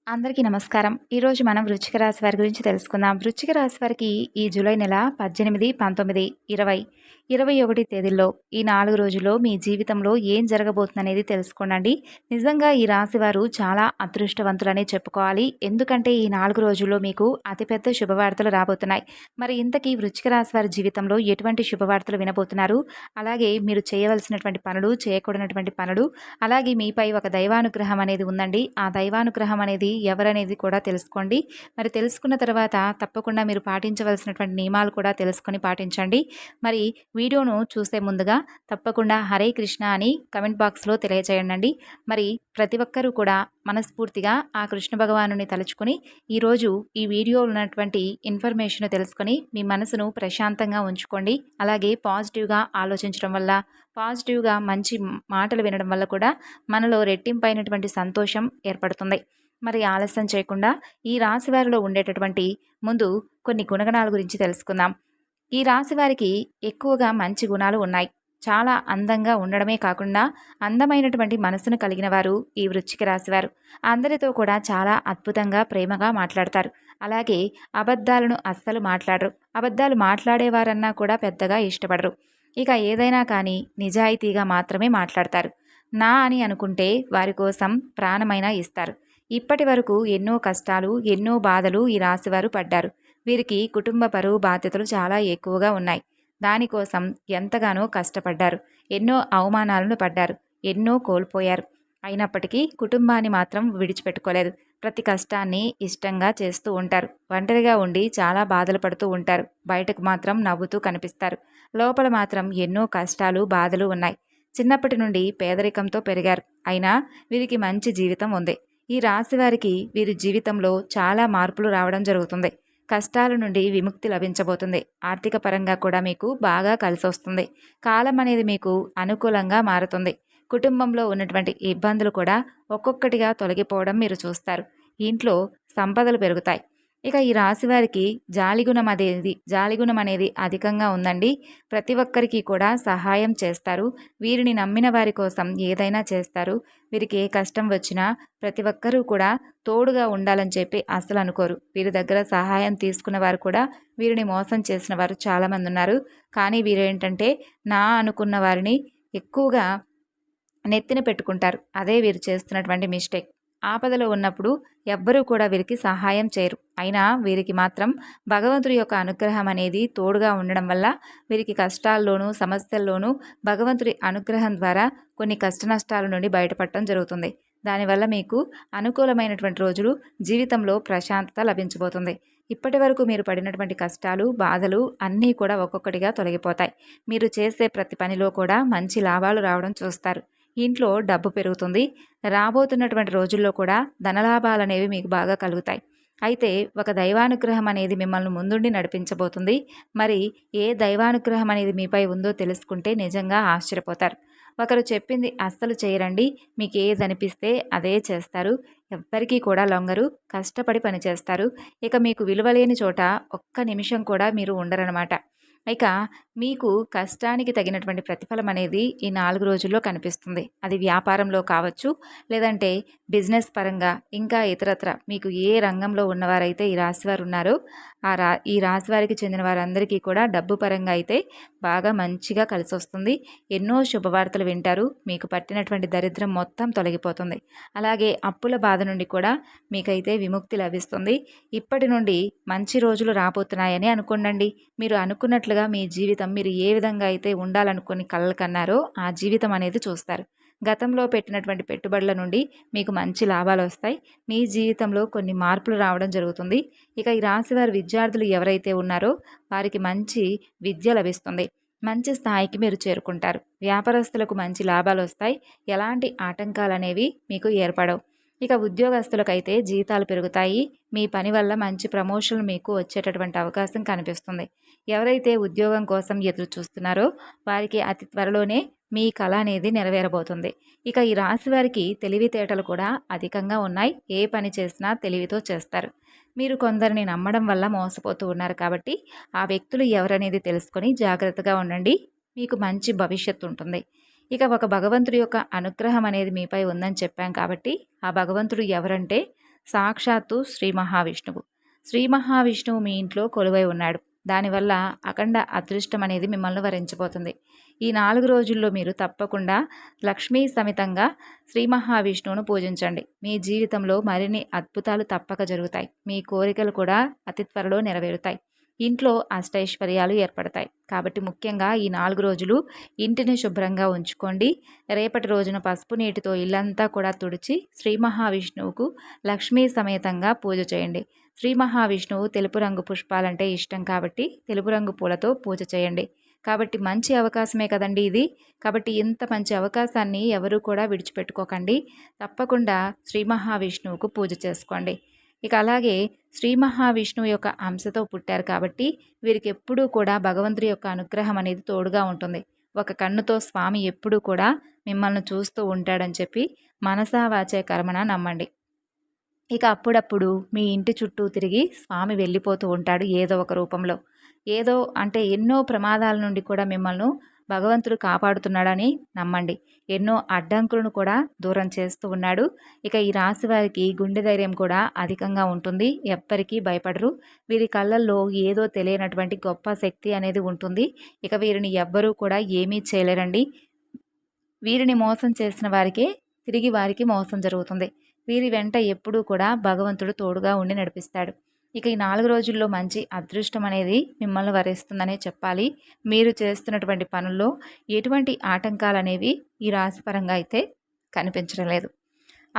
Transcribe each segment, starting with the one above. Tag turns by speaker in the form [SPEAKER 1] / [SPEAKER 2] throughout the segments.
[SPEAKER 1] అందరికీ నమస్కారం. ఈరోజు మనం వృశ్చిక రాశి వారి గురించి తెలుసుకుందాం. వృశ్చిక రాశి వారికి ఈ జూలై నెల 18, 19, 20, 21 తేదీల్లో ఈ 4 రోజుల్లో మీ జీవితంలో ఏం జరగబోతుందనేది తెలుసుకోండి. నిజంగా ఈ రాశి వారు చాలా అదృష్టవంతులనే చెప్పుకోవాలి. ఎందుకంటే ఈ 4 రోజుల్లో మీకు అతిపెద్ద శుభవార్తలు రాబోతున్నాయి. మరి ఇంతకీ వృశ్చిక రాశి వారి జీవితంలో ఎటువంటి శుభవార్తలు వినబోతున్నారు? అలాగే మీరు చేయవలసినటువంటి పనులు, చేయకూడనటువంటి పనులు, అలాగే మీపై ఒక దైవానుగ్రహం అనేది ఉందండి. ఆ దైవానుగ్రహం అనేది ఎవరనేది కూడా తెలుసుకోండి. మరి తెలుసుకున్న తర్వాత తప్పకుండా మీరు పాటించవలసినటువంటి నియమాలు కూడా తెలుసుకొని పాటించండి. మరి వీడియోను చూసే ముందుగా తప్పకుండా హరే కృష్ణ అని కమెంట్ బాక్స్లో తెలియజేయండి. మరి ప్రతి ఒక్కరూ కూడా మనస్ఫూర్తిగా ఆ కృష్ణ భగవానుని తలుచుకొని ఈరోజు ఈ వీడియో ఉన్నటువంటి ఇన్ఫర్మేషన్ తెలుసుకొని మీ మనసును ప్రశాంతంగా ఉంచుకోండి. అలాగే పాజిటివ్గా ఆలోచించడం వల్ల, పాజిటివ్గా మంచి మాటలు వినడం వల్ల కూడా మనలో రెట్టింపైనటువంటి సంతోషం ఏర్పడుతుంది. మరి ఆలస్యం చేయకుండా ఈ రాశి వారిలో ఉండేటటువంటి ముందు కొన్ని గుణగణాల గురించి తెలుసుకుందాం. ఈ రాశి వారికి ఎక్కువగా మంచి గుణాలు ఉన్నాయి. చాలా అందంగా ఉండడమే కాకుండా అందమైనటువంటి మనసును కలిగిన వారు ఈ వృశ్చిక రాశి వారు. అందరితో కూడా చాలా అద్భుతంగా ప్రేమగా మాట్లాడతారు. అలాగే అబద్ధాలను అస్సలు మాట్లాడరు. అబద్ధాలు మాట్లాడేవారన్నా కూడా పెద్దగా ఇష్టపడరు. ఇక ఏదైనా కానీ నిజాయితీగా మాత్రమే మాట్లాడతారు. నా అని అనుకుంటే వారి కోసం ప్రాణమైనా ఇస్తారు. ఇప్పటి వరకు ఎన్నో కష్టాలు, ఎన్నో బాధలు ఈ రాశివారు పడ్డారు. వీరికి కుటుంబ పరువు బాధ్యతలు చాలా ఎక్కువగా ఉన్నాయి. దానికోసం ఎంతగానో కష్టపడ్డారు. ఎన్నో అవమానాలను పడ్డారు. ఎన్నో కోల్పోయారు. అయినప్పటికీ కుటుంబాన్ని మాత్రం విడిచిపెట్టుకోలేదు. ప్రతి కష్టాన్ని ఇష్టంగా చేస్తూ ఉంటారు. ఒంటరిగా ఉండి చాలా బాధలు పడుతూ ఉంటారు. బయటకు మాత్రం నవ్వుతూ కనిపిస్తారు. లోపల మాత్రం ఎన్నో కష్టాలు, బాధలు ఉన్నాయి. చిన్నప్పటి నుండి పేదరికంతో పెరిగారు. అయినా వీరికి మంచి జీవితం ఉంది. ఈ రాశి వారికి వీరి జీవితంలో చాలా మార్పులు రావడం జరుగుతుంది. కష్టాల నుండి విముక్తి లభించబోతుంది. ఆర్థిక పరంగా కూడా మీకు బాగా కలిసి వస్తుంది. కాలం అనేది మీకు అనుకూలంగా మారుతుంది. కుటుంబంలో ఉన్నటువంటి ఇబ్బందులు కూడా ఒక్కొక్కటిగా తొలగిపోవడం మీరు చూస్తారు. ఇంట్లో సంపదలు పెరుగుతాయి. ఇక ఈ రాశి వారికి జాలిగుణం అనేది అధికంగా ఉందండి. ప్రతి ఒక్కరికి కూడా సహాయం చేస్తారు. వీరిని నమ్మిన వారి కోసం ఏదైనా చేస్తారు. వీరికి ఏ కష్టం వచ్చినా ప్రతి ఒక్కరూ కూడా తోడుగా ఉండాలని చెప్పి అసలు అనుకోరు. వీరి దగ్గర సహాయం తీసుకున్న వారు కూడా వీరిని మోసం చేసిన వారు చాలామంది ఉన్నారు. కానీ వీరేంటంటే నా అనుకున్న వారిని ఎక్కువగా నెత్తిన పెట్టుకుంటారు. అదే వీరు చేస్తున్నటువంటి మిస్టేక్. ఆపదలో ఉన్నప్పుడు ఎవ్వరూ కూడా వీరికి సహాయం చేయరు. అయినా వీరికి మాత్రం భగవంతుడి యొక్క అనుగ్రహం అనేది తోడుగా ఉండడం వల్ల వీరికి కష్టాల్లోనూ, సమస్యల్లోనూ భగవంతుడి అనుగ్రహం ద్వారా కొన్ని కష్ట నష్టాల నుండి బయటపడటం జరుగుతుంది. దానివల్ల మీకు అనుకూలమైనటువంటి రోజులు, జీవితంలో ప్రశాంతత లభించబోతుంది. ఇప్పటి వరకు మీరు పడినటువంటి కష్టాలు, బాధలు అన్నీ కూడా ఒక్కొక్కటిగా తొలగిపోతాయి. మీరు చేసే ప్రతి పనిలో కూడా మంచి లాభాలు రావడం చూస్తారు. ఇంట్లో డబ్బు పెరుగుతుంది. రాబోతున్నటువంటి రోజుల్లో కూడా ధనలాభాలనేవి మీకు బాగా కలుగుతాయి. అయితే ఒక దైవానుగ్రహం అనేది మిమ్మల్ని ముందుండి నడిపించబోతుంది. మరి ఏ దైవానుగ్రహం అనేది మీపై ఉందో తెలుసుకుంటే నిజంగా ఆశ్చర్యపోతారు. ఒకరు చెప్పింది అస్సలు చేయరండి. మీకు ఏది అనిపిస్తే అదే చేస్తారు. ఎవ్వరికీ కూడా లొంగరు. కష్టపడి పనిచేస్తారు. ఇక మీకు విలువలేని చోట ఒక్క నిమిషం కూడా మీరు ఉండరనమాట. ఇక మీకు కష్టానికి తగినటువంటి ప్రతిఫలం అనేది ఈ 4 రోజుల్లో కనిపిస్తుంది. అది వ్యాపారంలో కావచ్చు, లేదంటే బిజినెస్ పరంగా, ఇంకా ఇతరత్ర మీకు ఏ రంగంలో ఉన్నవారైతే ఈ రాశివారు ఉన్నారో ఈ రాశివారికి చెందిన వారందరికీ కూడా డబ్బు పరంగా అయితే బాగా మంచిగా కలిసి వస్తుంది. ఎన్నో శుభవార్తలు వింటారు. మీకు పట్టినటువంటి దరిద్రం మొత్తం తొలగిపోతుంది. అలాగే అప్పుల బాధ నుండి కూడా మీకైతే విముక్తి లభిస్తుంది. ఇప్పటి నుండి మంచి రోజులు రాబోతున్నాయని అనుకోండి. మీరు అనుకున్నట్లుగా మీ జీవితం మీరు ఏ విధంగా అయితే ఉండాలనుకుని కలలు కన్నారో ఆ జీవితం అనేది చూస్తారు. గతంలో పెట్టినటువంటి పెట్టుబడుల నుండి మీకు మంచి లాభాలు వస్తాయి. మీ జీవితంలో కొన్ని మార్పులు రావడం జరుగుతుంది. ఇక ఈ రాశివారి విద్యార్థులు ఎవరైతే ఉన్నారో వారికి మంచి విద్య లభిస్తుంది. మంచి స్థాయికి మీరు చేరుకుంటారు. వ్యాపారస్తులకు మంచి లాభాలు వస్తాయి. ఎలాంటి ఆటంకాలు అనేవి మీకు ఏర్పడవు. ఇక ఉద్యోగస్తులకైతే జీతాలు పెరుగుతాయి. మీ పని వల్ల మంచి ప్రమోషన్లు మీకు వచ్చేటటువంటి అవకాశం కనిపిస్తుంది. ఎవరైతే ఉద్యోగం కోసం ఎదురు చూస్తున్నారో వారికి అతి త్వరలోనే మీ కళ అనేది నెరవేరబోతుంది. ఇక ఈ రాశి వారికి తెలివితేటలు కూడా అధికంగా ఉన్నాయి. ఏ పని చేసినా తెలివితో చేస్తారు. మీరు కొందరిని నమ్మడం వల్ల మోసపోతూ ఉన్నారు కాబట్టి ఆ వ్యక్తులు ఎవరనేది తెలుసుకొని జాగ్రత్తగా ఉండండి. మీకు మంచి భవిష్యత్తు ఉంటుంది. ఇక ఒక భగవంతుడి యొక్క అనుగ్రహం అనేది మీపై ఉందని చెప్పాం కాబట్టి ఆ భగవంతుడు ఎవరంటే సాక్షాత్తు శ్రీ మహావిష్ణువు. శ్రీ మహావిష్ణువు మీ ఇంట్లో కొలువై ఉన్నాడు. దానివల్ల అఖండ అదృష్టం అనేది మిమ్మల్ని వరించబోతుంది. ఈ 4 రోజుల్లో మీరు తప్పకుండా లక్ష్మీ సమితంగా శ్రీ మహావిష్ణువును పూజించండి. మీ జీవితంలో మరిన్ని అద్భుతాలు తప్పక జరుగుతాయి. మీ కోరికలు కూడా అతి త్వరలో నెరవేరుతాయి. ఇంట్లో అష్టైశ్వర్యాలు ఏర్పడతాయి. కాబట్టి ముఖ్యంగా ఈ 4 రోజులు ఇంటిని శుభ్రంగా ఉంచుకోండి. రేపటి రోజున పసుపు నీటితో ఇల్లంతా కూడా తుడిచి శ్రీ మహావిష్ణువుకు లక్ష్మీ సమేతంగా పూజ చేయండి. శ్రీ మహావిష్ణువు తెలుపు రంగు పుష్పాలంటే ఇష్టం కాబట్టి తెలుపు రంగు పూలతో పూజ చేయండి. కాబట్టి మంచి అవకాశమే కదండి ఇది. కాబట్టి ఇంత మంచి అవకాశాన్ని ఎవరూ కూడా విడిచిపెట్టుకోకండి. తప్పకుండా శ్రీ మహావిష్ణువుకు పూజ చేసుకోండి. ఇక అలాగే శ్రీ మహావిష్ణువు యొక్క అంశతో పుట్టారు కాబట్టి వీరికి ఎప్పుడూ కూడా భగవంతుడి యొక్క అనుగ్రహం అనేది తోడుగా ఉంటుంది. ఒక కన్నుతో స్వామి ఎప్పుడూ కూడా మిమ్మల్ని చూస్తూ ఉంటాడని చెప్పి మనసా వాచే కర్మణ నమ్మండి. ఇక అప్పుడప్పుడు మీ ఇంటి చుట్టూ తిరిగి స్వామి వెళ్ళిపోతూ ఉంటాడు ఏదో ఒక రూపంలో. ఏదో అంటే ఎన్నో ప్రమాదాల నుండి కూడా మిమ్మల్ని భగవంతుడు కాపాడుతున్నాడని నమ్మండి. ఎన్నో అడ్డంకులను కూడా దూరం చేస్తూ ఉన్నాడు. ఇక ఈ రాశి వారికి గుండె ధైర్యం కూడా అధికంగా ఉంటుంది. ఎవ్వరికీ భయపడరు. వీరి కళ్ళల్లో ఏదో తెలియనటువంటి గొప్ప శక్తి అనేది ఉంటుంది. ఇక వీరిని ఎవ్వరూ కూడా ఏమీ చేయలేరండి. వీరిని మోసం చేసిన వారికే తిరిగి వారికి మోసం జరుగుతుంది. వీరి వెంట ఎప్పుడూ కూడా భగవంతుడు తోడుగా ఉండి నడిపిస్తాడు. ఇక ఈ 4 రోజుల్లో మంచి అదృష్టం అనేది మిమ్మల్ని వరిస్తుందనే చెప్పాలి. మీరు చేస్తున్నటువంటి పనుల్లో ఎటువంటి ఆటంకాలు అనేవి ఈ రాశిపరంగా అయితే కనిపించడం లేదు.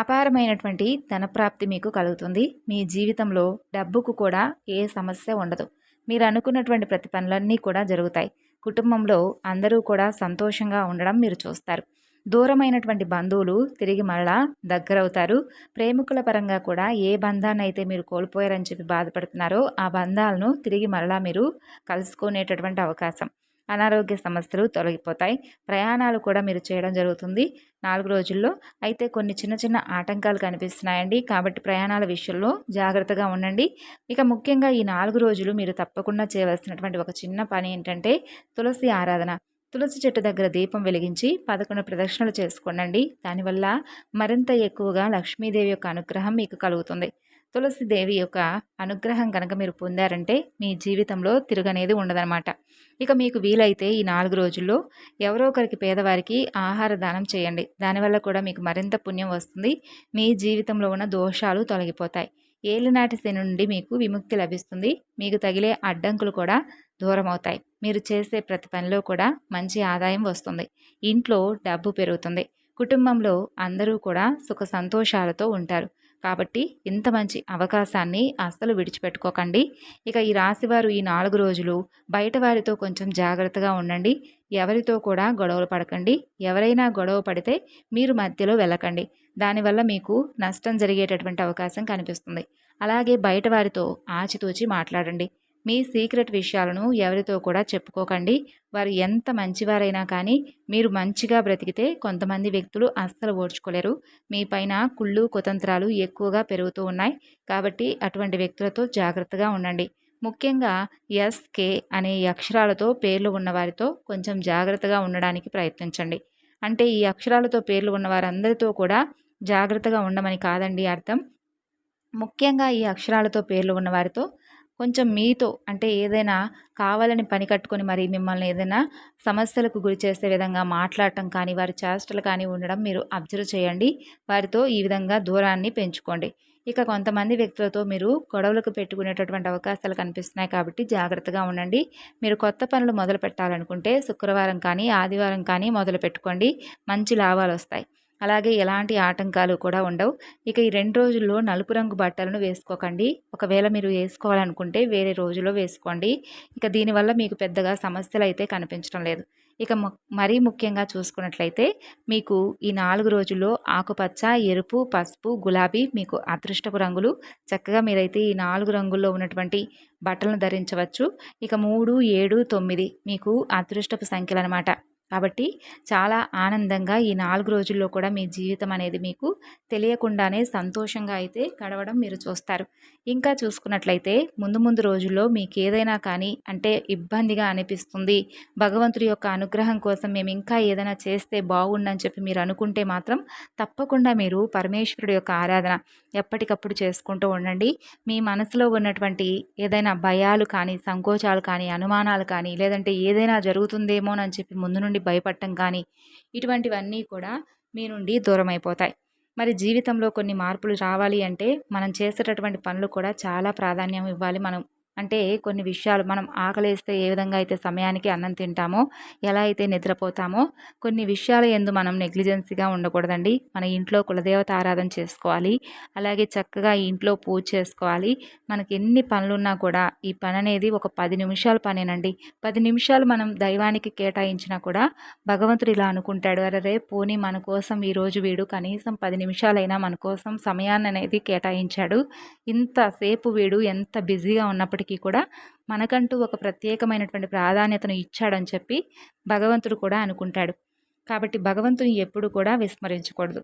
[SPEAKER 1] అపారమైనటువంటి ధనప్రాప్తి మీకు కలుగుతుంది. మీ జీవితంలో డబ్బుకు కూడా ఏ సమస్య ఉండదు. మీరు అనుకున్నటువంటి ప్రతి పనులన్నీ కూడా జరుగుతాయి. కుటుంబంలో అందరూ కూడా సంతోషంగా ఉండడం మీరు చూస్తారు. దూరమైనటువంటి బంధువులు తిరిగి మరలా దగ్గరవుతారు. ప్రేమికుల పరంగా కూడా ఏ బంధాన్ని అయితే మీరు కోల్పోయారని చెప్పి బాధపడుతున్నారో ఆ బంధాలను తిరిగి మరలా మీరు కలుసుకునేటటువంటి అవకాశం. అనారోగ్య సమస్యలు తొలగిపోతాయి. ప్రయాణాలు కూడా మీరు చేయడం జరుగుతుంది 4 రోజుల్లో. అయితే కొన్ని చిన్న చిన్న ఆటంకాలు కనిపిస్తున్నాయండి. కాబట్టి ప్రయాణాల విషయంలో జాగ్రత్తగా ఉండండి. ఇక ముఖ్యంగా ఈ 4 రోజులు మీరు తప్పకుండా చేయవలసినటువంటి ఒక చిన్న పని ఏంటంటే తులసి ఆరాధన. తులసి చెట్టు దగ్గర దీపం వెలిగించి 11 ప్రదక్షిణలు చేసుకోండి. దానివల్ల మరింత ఎక్కువగా లక్ష్మీదేవి యొక్క అనుగ్రహం మీకు కలుగుతుంది. తులసిదేవి యొక్క అనుగ్రహం కనుక మీరు పొందారంటే మీ జీవితంలో తిరగనేది ఉండదన్నమాట. ఇక మీకు వీలైతే ఈ 4 రోజుల్లో ఎవరో ఒకరికి పేదవారికి ఆహార దానం చేయండి. దానివల్ల కూడా మీకు మరింత పుణ్యం వస్తుంది. మీ జీవితంలో ఉన్న దోషాలు తొలగిపోతాయి. ఏలినాటి శని నుండి మీకు విముక్తి లభిస్తుంది. మీకు తగిలే అడ్డంకులు కూడా దూరం అవుతాయి. మీరు చేసే ప్రతి పనిలో కూడా మంచి ఆదాయం వస్తుంది. ఇంట్లో డబ్బు పెరుగుతుంది. కుటుంబంలో అందరూ కూడా సుఖ సంతోషాలతో ఉంటారు. కాబట్టి ఇంత మంచి అవకాశాన్ని అస్సలు విడిచిపెట్టుకోకండి. ఇక ఈ రాశివారు ఈ 4 రోజులు బయట వారితో కొంచెం జాగ్రత్తగా ఉండండి. ఎవరితో కూడా గొడవలు పడకండి. ఎవరైనా గొడవ పడితే మీరు మధ్యలో వెళ్ళకండి. దానివల్ల మీకు నష్టం జరిగేటటువంటి అవకాశం కనిపిస్తుంది. అలాగే బయట వారితో ఆచితూచి మాట్లాడండి. మీ సీక్రెట్ విషయాలను ఎవరితో కూడా చెప్పుకోకండి. వారు ఎంత మంచివారైనా కానీ మీరు మంచిగా బ్రతికితే కొంతమంది వ్యక్తులు అస్సలు ఓర్చుకోలేరు. మీ పైన కుళ్ళు కుతంత్రాలు ఎక్కువగా పెరుగుతూ ఉన్నాయి. కాబట్టి అటువంటి వ్యక్తులతో జాగ్రత్తగా ఉండండి. ముఖ్యంగా ఎస్కే అనే ఈ అక్షరాలతో పేర్లు ఉన్న వారితో కొంచెం జాగ్రత్తగా ఉండడానికి ప్రయత్నించండి. అంటే ఈ అక్షరాలతో పేర్లు ఉన్న వారందరితో కూడా జాగ్రత్తగా ఉండమని కాదండి అర్థం. ముఖ్యంగా ఈ అక్షరాలతో పేర్లు ఉన్న వారితో కొంచెం మీతో అంటే ఏదైనా కావాలని పని కట్టుకొని మరి మిమ్మల్ని ఏదైనా సమస్యలకు గురి చేసే విధంగా మాట్లాడటం కానీ వారి చేష్టలు కానీ ఉండడం మీరు అబ్జర్వ్ చేయండి. వారితో ఈ విధంగా దూరాన్ని పెంచుకోండి. ఇక కొంతమంది వ్యక్తులతో మీరు గొడవలకు పెట్టుకునేటటువంటి అవకాశాలు కనిపిస్తున్నాయి కాబట్టి జాగ్రత్తగా ఉండండి. మీరు కొత్త పనులు మొదలు పెట్టాలనుకుంటే శుక్రవారం కానీ ఆదివారం కానీ మొదలు పెట్టుకోండి. మంచి లాభాలు వస్తాయి. అలాగే ఎలాంటి ఆటంకాలు కూడా ఉండవు. ఇక ఈ 2 రోజుల్లో నలుపు రంగు బట్టలను వేసుకోకండి. ఒకవేళ మీరు వేసుకోవాలనుకుంటే వేరే రోజులో వేసుకోండి. ఇక దీనివల్ల మీకు పెద్దగా సమస్యలు అయితే కనిపించడం లేదు. ఇక మరీ ముఖ్యంగా చూసుకున్నట్లయితే మీకు ఈ 4 రోజుల్లో ఆకుపచ్చ, ఎరుపు, పసుపు, గులాబీ మీకు అదృష్టపు రంగులు. చక్కగా మీరైతే ఈ 4 రంగుల్లో ఉన్నటువంటి బట్టలను ధరించవచ్చు. ఇక 3, 7, 9 మీకు అదృష్టపు సంఖ్యలు అనమాట. కాబట్టి చాలా ఆనందంగా ఈ 4 రోజుల్లో కూడా మీ జీవితం అనేది మీకు తెలియకుండానే సంతోషంగా అయితే గడవడం మీరు చూస్తారు. ఇంకా చూసుకున్నట్లయితే ముందు ముందు రోజుల్లో మీకు ఏదైనా కానీ అంటే ఇబ్బందిగా అనిపిస్తుంది, భగవంతుడి యొక్క అనుగ్రహం కోసం మేము ఇంకా ఏదైనా చేస్తే బాగుండని చెప్పి మీరు అనుకుంటే మాత్రం తప్పకుండా మీరు పరమేశ్వరుడి యొక్క ఆరాధన ఎప్పటికప్పుడు చేసుకుంటూ ఉండండి. మీ మనసులో ఉన్నటువంటి ఏదైనా భయాలు కానీ, సంకోచాలు కానీ, అనుమానాలు కానీ, లేదంటే ఏదైనా జరుగుతుందేమోనని చెప్పి ముందు నుండి భయపడటం కానీ, ఇటువంటివన్నీ కూడా మీ నుండి దూరమైపోతాయి. మరి జీవితంలో కొన్ని మార్పులు రావాలి అంటే మనం చేసేటటువంటి పనులు కూడా చాలా ప్రాధాన్యం ఇవ్వాలి. అంటే కొన్ని విషయాలు మనం ఆకలేస్తే ఏ విధంగా అయితే సమయానికి అన్నం తింటామో, ఎలా అయితే నిద్రపోతామో, కొన్ని విషయాల యందు మనం నెగ్లిజెన్సీగా ఉండకూడదండి. మన ఇంట్లో కులదేవత ఆరాధన చేసుకోవాలి. అలాగే చక్కగా ఇంట్లో పూజ చేసుకోవాలి. మనకి ఎన్ని పనులున్నా కూడా ఈ పని అనేది ఒక 10 నిమిషాల పనేనండి. 10 నిమిషాలు మనం దైవానికి కేటాయించినా కూడా భగవంతుడు ఇలా అనుకుంటాడు, అరెరే పోనీ మన కోసం ఈరోజు వీడు కనీసం 10 నిమిషాలైనా మన కోసం సమయాన్ని అనేది కేటాయించాడు. ఇంతసేపు వీడు ఎంత బిజీగా ఉన్నప్పటికీ కూడా మనకంటూ ఒక ప్రత్యేకమైనటువంటి ప్రాధాన్యతను ఇచ్చాడని చెప్పి భగవంతుడు కూడా అనుకుంటాడు. కాబట్టి భగవంతుని ఎప్పుడు కూడా విస్మరించకూడదు.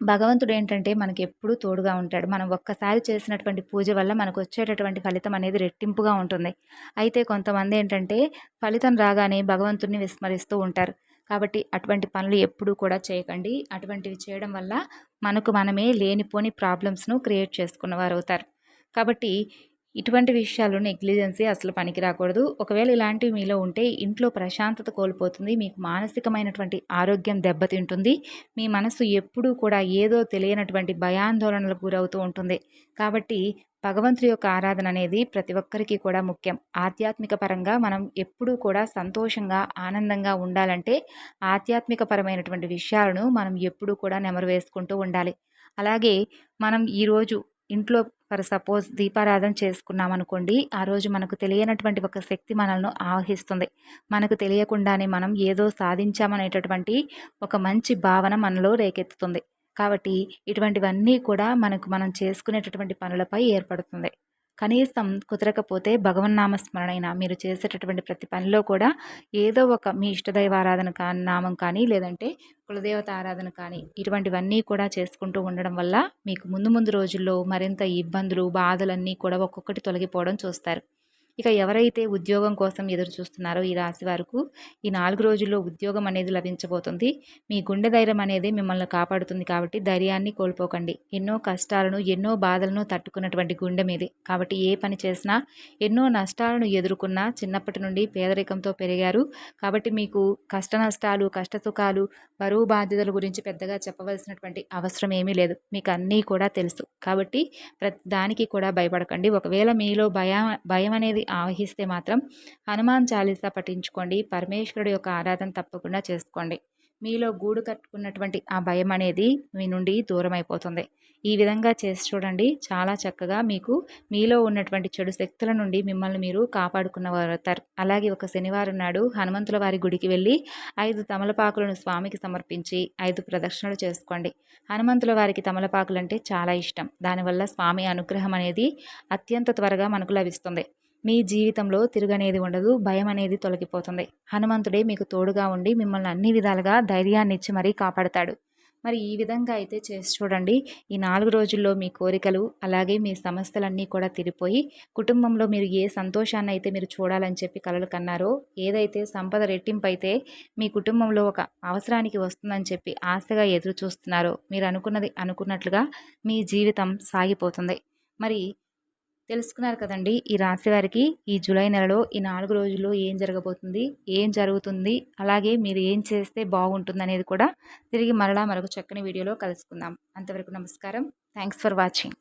[SPEAKER 1] భగవంతుడు ఏంటంటే మనకి ఎప్పుడూ తోడుగా ఉంటాడు. మనం ఒక్కసారి చేసినటువంటి పూజ వల్ల మనకు వచ్చేటటువంటి ఫలితం అనేది రెట్టింపుగా ఉంటుంది. అయితే కొంతమంది ఏంటంటే ఫలితం రాగానే భగవంతుడిని విస్మరిస్తూ ఉంటారు. కాబట్టి అటువంటి పనులు ఎప్పుడూ కూడా చేయకండి. అటువంటివి చేయడం వల్ల మనకు మనమే లేనిపోని ప్రాబ్లమ్స్ను క్రియేట్ చేసుకున్నవారు అవుతారు. కాబట్టి ఇటువంటి విషయాలు నెగ్లిజెన్సీ అసలు పనికి రాకూడదు. ఒకవేళ ఇలాంటివి మీలో ఉంటే ఇంట్లో ప్రశాంతత కోల్పోతుంది. మీకు మానసికమైనటువంటి ఆరోగ్యం దెబ్బతింటుంది. మీ మనసు ఎప్పుడూ కూడా ఏదో తెలియనటువంటి భయాందోళనలకు గురవుతూ ఉంటుంది. కాబట్టి భగవంతుడి యొక్క ఆరాధన అనేది ప్రతి ఒక్కరికి కూడా ముఖ్యం. ఆధ్యాత్మిక పరంగా మనం ఎప్పుడూ కూడా సంతోషంగా, ఆనందంగా ఉండాలంటే ఆధ్యాత్మిక పరమైనటువంటి విషయాలను మనం ఎప్పుడూ కూడా నెమరు వేసుకుంటూ ఉండాలి. అలాగే మనం ఈరోజు ఇంట్లో ఫర్ సపోజ్ దీపారాధన చేసుకున్నాం అనుకోండి, ఆ రోజు మనకు తెలియనటువంటి ఒక శక్తి మనల్ని ఆవహిస్తుంది. మనకు తెలియకుండానే మనం ఏదో సాధించామనేటటువంటి ఒక మంచి భావన మనలో రేకెత్తుతుంది. కాబట్టి ఇటువంటివన్నీ కూడా మనం చేసుకునేటటువంటి పనులపై ఏర్పడుతుంది. కనీసం కుదరకపోతే భగవన్నామ స్మరణైనా మీరు చేసేటటువంటి ప్రతి పనిలో కూడా ఏదో ఒక మీ ఇష్టదైవ ఆరాధన కానీ, నామం కానీ, లేదంటే కులదేవత ఆరాధన కానీ, ఇటువంటివన్నీ కూడా చేసుకుంటూ ఉండడం వల్ల మీకు ముందు ముందు రోజుల్లో మరింత ఇబ్బందులు, బాధలన్నీ కూడా ఒక్కొక్కటి తొలగిపోవడం చూస్తారు. ఇక ఎవరైతే ఉద్యోగం కోసం ఎదురు చూస్తున్నారో ఈ రాశి వారికి ఈ 4 రోజుల్లో ఉద్యోగం అనేది లభించబోతుంది. మీ గుండె ధైర్యం అనేది మిమ్మల్ని కాపాడుతుంది. కాబట్టి ధైర్యాన్ని కోల్పోకండి. ఎన్నో కష్టాలను, ఎన్నో బాధలను తట్టుకున్నటువంటి గుండె మీది. కాబట్టి ఏ పని చేసినా ఎన్నో నష్టాలను ఎదుర్కొన్నా చిన్నప్పటి నుండి పేదరికంతో పెరిగారు. కాబట్టి మీకు కష్ట నష్టాలు, కష్టసుఖాలు, బరువు బాధ్యతల గురించి పెద్దగా చెప్పవలసినటువంటి అవసరం ఏమీ లేదు. మీకు అన్నీ కూడా తెలుసు. కాబట్టి ప్రతి దానికి కూడా భయపడకండి. ఒకవేళ మీలో భయం అనేది ఆవహిస్తే మాత్రం హనుమాన్ చాలీసా పఠించుకోండి. పరమేశ్వరుడు యొక్క ఆరాధన తప్పకుండా చేసుకోండి. మీలో గూడు కట్టుకున్నటువంటి ఆ భయం అనేది మీ నుండి దూరం అయిపోతుంది. ఈ విధంగా చేసి చూడండి. చాలా చక్కగా మీకు మీలో ఉన్నటువంటి చెడు శక్తుల నుండి మిమ్మల్ని మీరు కాపాడుకున్నవారు అవుతారు. అలాగే ఒక శనివారం నాడు హనుమంతుల వారి గుడికి వెళ్ళి 5 తమలపాకులను స్వామికి సమర్పించి 5 ప్రదక్షిణలు చేసుకోండి. హనుమంతుల వారికి తమలపాకులు అంటే చాలా ఇష్టం. దానివల్ల స్వామి అనుగ్రహం అనేది అత్యంత త్వరగా మనకు లభిస్తుంది. మీ జీవితంలో తిరగనేది ఉండదు. భయం అనేది తొలగిపోతుంది. హనుమంతుడే మీకు తోడుగా ఉండి మిమ్మల్ని అన్ని విధాలుగా ధైర్యాన్ని ఇచ్చి మరీ కాపాడతాడు. మరి ఈ విధంగా అయితే చేసి చూడండి. ఈ 4 రోజుల్లో మీ కోరికలు అలాగే మీ సమస్యలన్నీ కూడా తీరిపోయి కుటుంబంలో మీరు ఏ సంతోషాన్ని అయితే మీరు చూడాలని చెప్పి కలలు కన్నారో, ఏదైతే సంపద రెట్టింపు అయితే మీ కుటుంబంలో ఒక అవసరానికి వస్తుందని చెప్పి ఆశగా ఎదురు చూస్తున్నారో, మీరు అనుకున్నది అనుకున్నట్లుగా మీ జీవితం సాగిపోతుంది. మరి తెలుసుకున్నారు కదండి. ఈ రాశి వారికి ఈ జూలై నెలలో ఈ 4 రోజుల్లో ఏం జరగబోతుంది, ఏం జరుగుతుంది, అలాగే మీరు ఏం చేస్తే బాగుంటుంది అనేది కూడా తిరిగి మరలా మరొక చక్కని వీడియోలో కలుసుకుందాం. అంతవరకు నమస్కారం. Thanks for watching.